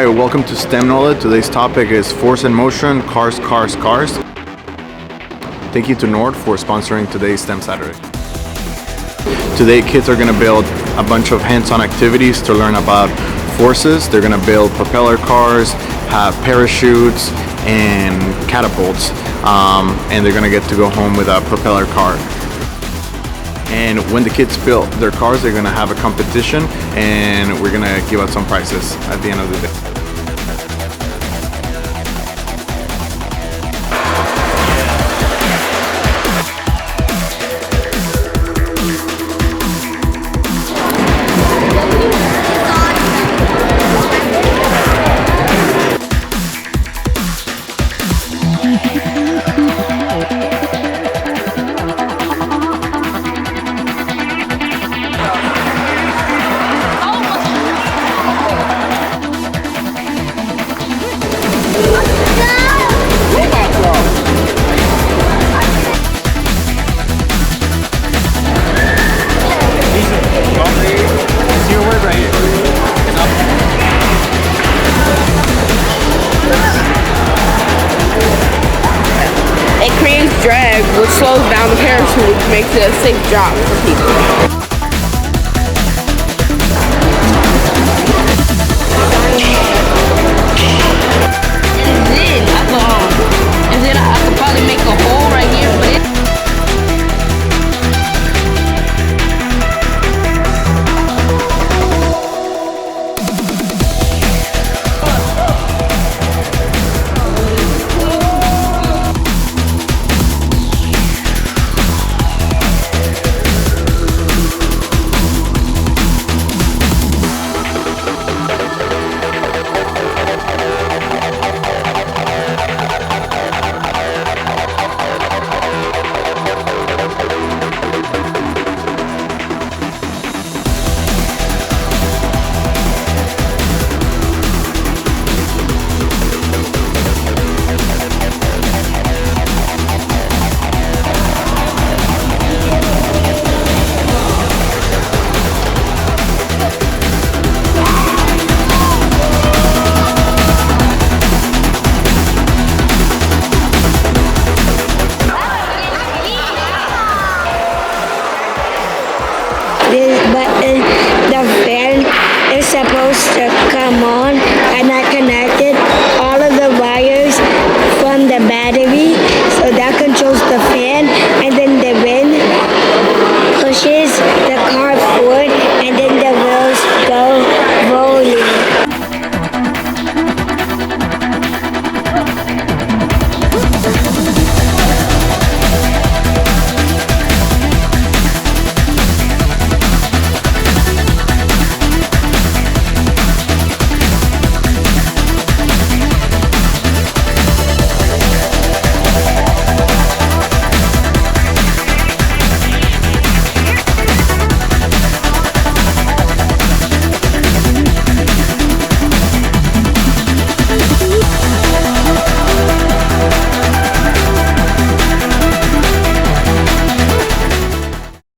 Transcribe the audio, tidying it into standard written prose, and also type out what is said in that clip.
Hi, welcome to STEM NOLA. Today's topic is force and motion, cars, cars, cars. Thank you to Nord for sponsoring today's STEM Saturday. Today, kids are going to build a bunch of hands-on activities to learn about forces. They're going to build propeller cars, have parachutes, and catapults. And they're going to get to go home with a propeller car. And when the kids build their cars, they're going to have a competition, and we're going to give out some prizes at the end of the day. It creates drag, which slows down the parachute, which makes it a safe drop for people.